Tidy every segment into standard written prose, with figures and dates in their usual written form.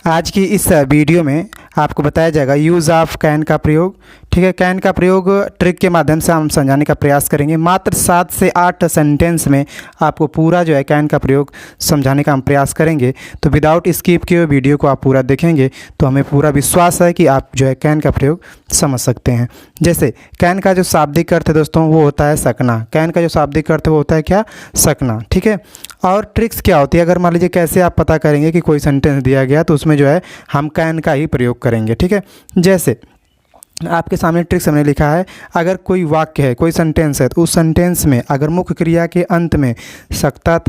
आज की इस वीडियो में आपको बताया जाएगा यूज़ ऑफ कैन का प्रयोग। ठीक है, कैन का प्रयोग ट्रिक के माध्यम से हम समझाने का प्रयास करेंगे। मात्र 7 से 8 सेंटेंस में आपको पूरा जो है कैन का प्रयोग समझाने का हम प्रयास करेंगे। तो विदाउट स्किप किए वीडियो को आप पूरा देखेंगे तो हमें पूरा विश्वास है कि आप जो है कैन का प्रयोग समझ सकते हैं। जैसे कैन का जो शाब्दिक अर्थ है दोस्तों वो होता है सकना। कैन का जो शाब्दिक अर्थ वो होता है क्या? सकना। ठीक है, और ट्रिक्स क्या होती है? अगर मान लीजिए कैसे आप पता करेंगे कि कोई सेंटेंस दिया गया तो उसमें जो है हम कैन का ही प्रयोग करेंगे। ठीक है, जैसे आपके सामने ट्रिक्स हमने लिखा है, अगर कोई वाक्य है, कोई सेंटेंस है, तो उस सेंटेंस में अगर मुख्य क्रिया के अंत में सकता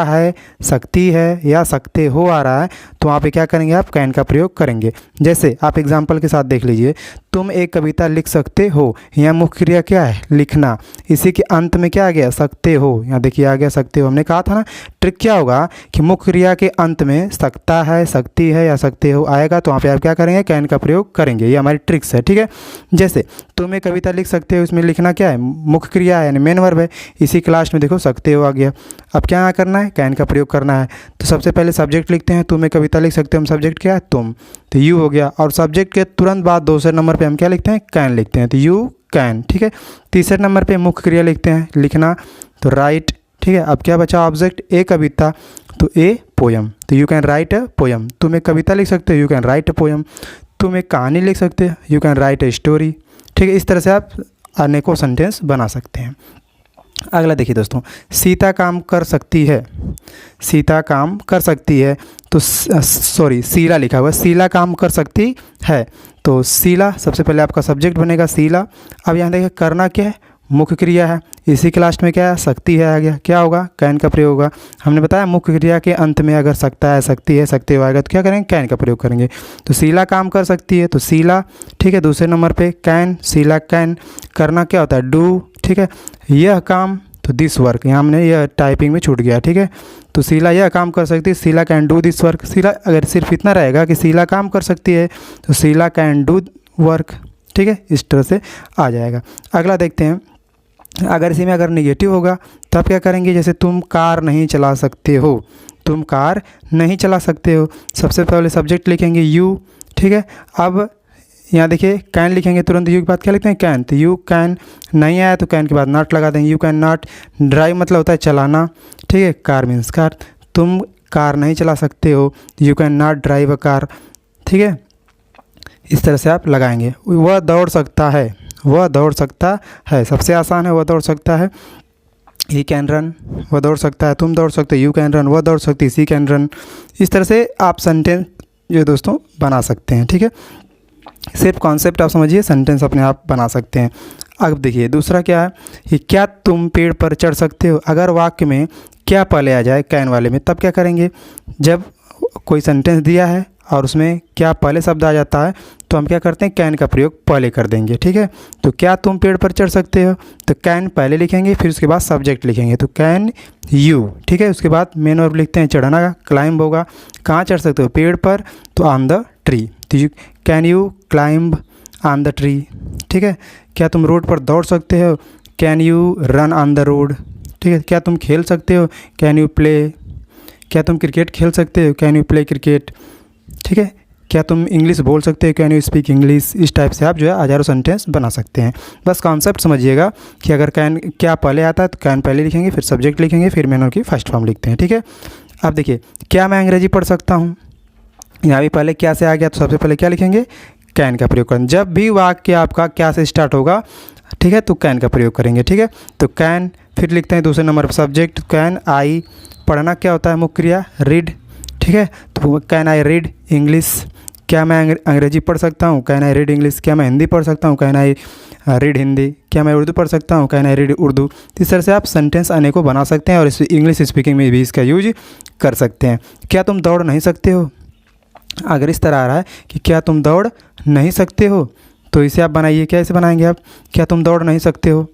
है, सकती है या सकते हो आ रहा है तो वहाँ पे क्या करेंगे? आप कैन का प्रयोग करेंगे। जैसे आप एग्जांपल के साथ देख लीजिए, तुम एक कविता लिख सकते हो। यहाँ मुख्य क्रिया क्या है? लिखना। इसी के अंत में क्या आ गया? सकते हो। यहाँ देखिए आ गया सकते हो। हमने कहा था ना ट्रिक क्या होगा कि मुख्य क्रिया के अंत में सकता है, सकती है या सकते हो आएगा तो वहाँ पे आप क्या करेंगे? कैन का प्रयोग करेंगे। ये हमारी ट्रिक्स है। ठीक है, जैसे तुम एक कविता लिख सकते हो, इसमें लिखना क्या है? मुख्य क्रिया है यानी मेन वर्ब है। इसी क्लास में देखो सकते हो आ गया। अब क्या करना है? कैन का प्रयोग करना है। तो सबसे पहले सब्जेक्ट लिखते हैं। तुम एक कविता लिख सकते हो, हम सब्जेक्ट क्या है? तुम, तो यू हो गया। और सब्जेक्ट के तुरंत बाद दूसरे नंबर पे हम क्या लिखते हैं? कैन लिखते हैं, तो यू कैन। ठीक है, तीसरे नंबर पे मुख्य क्रिया लिखते हैं, लिखना, तो राइट। ठीक है, अब क्या बचा? ऑब्जेक्ट ए कविता, तो ए पोयम, तो you can write a poem. तुम एक कविता लिख सकते हो, you can write a poem. तुम एक कहानी लिख सकते हो, you can write a story. ठीक है, इस तरह से आप अनेकों सेंटेंस बना सकते हैं। अगला देखिए दोस्तों, सीता काम कर सकती है। सीता काम कर सकती है, तो शीला लिखा हुआ है, शीला काम कर सकती है, तो शीला सबसे पहले आपका सब्जेक्ट बनेगा शीला। अब यहाँ देखिए करना क्या है? मुख्य क्रिया है। इसी के लास्ट में क्या है? सकती है आ गया। क्या होगा? कैन का प्रयोग होगा। हमने बताया मुख्य क्रिया के अंत में अगर सकता है, सकती है, सकते हो आएगा तो क्या करेंगे? कैन का प्रयोग करेंगे। तो शीला काम कर सकती है, तो शीला। ठीक है, दूसरे नंबर पे कैन, शीला कैन। करना क्या होता है? डू। ठीक है, यह काम, तो दिस वर्क, यहाँ हमने यह टाइपिंग में छूट गया। ठीक है, तो शीला यह काम कर सकती है, Sheela can do this work. Sheela अगर सिर्फ इतना रहेगा कि शीला काम कर सकती है तो शीला कैन डू वर्क। ठीक है, इस तरह से आ जाएगा। अगला देखते हैं, अगर इसी में अगर निगेटिव होगा तब क्या करेंगे? जैसे तुम कार नहीं चला सकते हो, तुम कार नहीं चला सकते हो, सबसे पहले सब्जेक्ट लिखेंगे यू। ठीक है, अब यहाँ देखिए कैन लिखेंगे, तुरंत यू के बाद क्या लिखते हैं? कैन, तो यू कैन। नहीं आया तो कैन के बाद नॉट लगा देंगे, यू कैन नॉट। ड्राइव मतलब होता है चलाना। ठीक है, कार मीन्स कार। तुम कार नहीं चला सकते हो, you can not drive a car. ठीक है, इस तरह से आप लगाएंगे। वह दौड़ सकता है, वह दौड़ सकता है, सबसे आसान है, वह दौड़ सकता है। ही कैन रन, वह दौड़ सकता है। तुम दौड़ सकते हो, यू कैन रन। वह दौड़ सकती है, सी कैन रन। इस तरह से आप सेंटेंस जो दोस्तों बना सकते हैं। ठीक है, सिर्फ कॉन्सेप्ट आप समझिए, सेंटेंस अपने आप बना सकते हैं। अब देखिए दूसरा क्या है कि क्या तुम पेड़ पर चढ़ सकते हो। अगर वाक्य में क्या पहले आ जाए कैन वाले में तब क्या करेंगे? जब कोई सेंटेंस दिया है और उसमें क्या पहले शब्द आ जाता है तो हम क्या करते हैं? कैन का प्रयोग पहले कर देंगे। ठीक है, तो क्या तुम पेड़ पर चढ़ सकते हो, तो कैन पहले लिखेंगे, फिर उसके बाद सब्जेक्ट लिखेंगे, तो कैन यू। ठीक है, उसके बाद मेन वर्ब लिखते हैं चढ़ना का, क्लाइंब होगा। कहाँ चढ़ सकते हो? पेड़ पर, तो ऑन द ट्री, तो you can you climb on the tree. ठीक है, क्या तुम रोड पर दौड़ सकते हो? Can you run on the road. ठीक है, क्या तुम खेल सकते हो? Can you play. क्या तुम क्रिकेट खेल सकते हो? Can you play cricket. ठीक है, क्या तुम इंग्लिश बोल सकते हो? Can you speak English. इस टाइप से आप जो है हज़ारों सेंटेंस बना सकते हैं। बस कॉन्सेप्ट समझिएगा कि अगर कैन क्या पहले आता है तो कैन पहले लिखेंगे, फिर सब्जेक्ट लिखेंगे, फिर मैन की फर्स्ट फॉर्म लिखते हैं। ठीक है, अब देखिए क्या मैं अंग्रेजी पढ़ सकता हूँ, यहाँ भी पहले क्या से आ गया तो सबसे पहले क्या लिखेंगे? कैन का प्रयोग करें। जब भी वाक्य आपका क्या से स्टार्ट होगा, ठीक है, तो कैन का प्रयोग करेंगे। ठीक है, तो कैन, फिर लिखते हैं दूसरे नंबर पर सब्जेक्ट कैन आई। पढ़ना क्या होता है? मुख्य क्रिया रीड। ठीक है, तो कैन आई रीड इंग्लिश। क्या मैं अंग्रेजी पढ़ सकता हूँ? Can I read English. क्या मैं हिंदी पढ़ सकता हूँ? Can I read Hindi. क्या मैं उर्दू पढ़ सकता हूँ? Can I read Urdu. इस तरह से आप सेंटेंस अनेकों बना सकते हैं और इस इंग्लिश स्पीकिंग में भी इसका यूज कर सकते हैं। क्या तुम दौड़ नहीं सकते हो? अगर इस तरह आ रहा है कि क्या तुम दौड़ नहीं सकते हो तो इसे आप बनाइए। कैसे बनाएंगे आप? क्या तुम दौड़ नहीं सकते हो,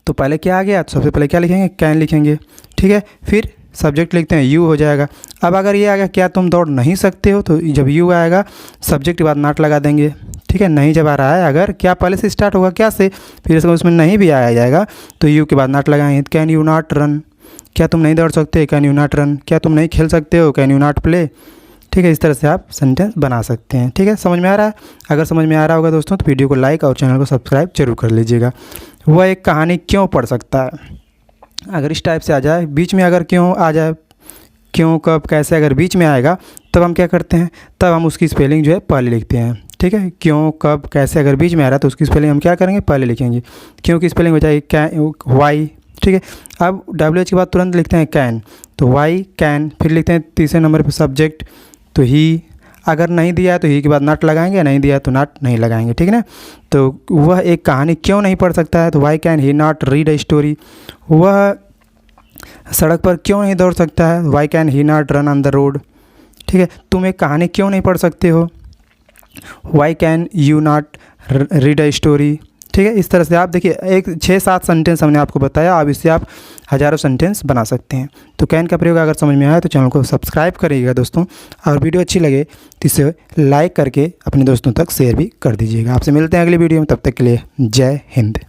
तो पहले क्या आ गया? तो सबसे पहले क्या लिखेंगे? कैन लिखेंगे। ठीक है, फिर सब्जेक्ट लिखते हैं यू हो जाएगा। अब अगर ये आ गया क्या तुम दौड़ नहीं सकते हो, तो जब यू आएगा सब्जेक्ट के बाद नॉट लगा देंगे। ठीक है, नहीं जब आ रहा है अगर क्या पहले से स्टार्ट होगा क्या से, फिर उसमें नहीं भी आया जाएगा तो यू के बाद नॉट लगाएंगे। Can you not run. क्या तुम नहीं दौड़ सकते, कैन यू नॉट रन, क्या तुम नहीं खेल सकते हो, कैन यू नॉट प्ले। ठीक है, इस तरह से आप सेंटेंस बना सकते हैं। ठीक है, समझ में आ रहा है? अगर समझ में आ रहा होगा दोस्तों तो वीडियो को लाइक और चैनल को सब्सक्राइब जरूर कर लीजिएगा। वह एक कहानी क्यों पढ़ सकता है, अगर इस टाइप से आ जाए, बीच में अगर क्यों आ जाए, क्यों कब कैसे अगर बीच में आएगा तब हम क्या करते हैं, तब हम उसकी स्पेलिंग जो है पहले लिखते हैं। ठीक है, क्यों कब कैसे अगर बीच में आ रहा है तो उसकी स्पेलिंग हम क्या करेंगे, पहले लिखेंगे। क्यों की स्पेलिंग हो जाएगी कैन, वाई। ठीक है, अब WH के बाद तुरंत लिखते हैं कैन, तो वाई कैन, फिर लिखते हैं तीसरे नंबर पर सब्जेक्ट तो ही, अगर नहीं दिया है तो ही के बाद नॉट लगाएंगे, नहीं दिया है तो नॉट नहीं लगाएंगे। ठीक है ना, तो वह एक कहानी क्यों नहीं पढ़ सकता है, तो why can he not read a story. वह सड़क पर क्यों नहीं दौड़ सकता है, why can he not run on the road. ठीक है, तुम एक कहानी क्यों नहीं पढ़ सकते हो, why can you not read a story. ठीक है, इस तरह से आप देखिए एक 6-7 सेंटेंस हमने आपको बताया, अब इससे आप हज़ारों सेंटेंस बना सकते हैं। तो कैन का प्रयोग अगर समझ में आया तो चैनल को सब्सक्राइब करिएगा दोस्तों, और वीडियो अच्छी लगे तो इसे लाइक करके अपने दोस्तों तक शेयर भी कर दीजिएगा। आपसे मिलते हैं अगली वीडियो में, तब तक के लिए जय हिंद।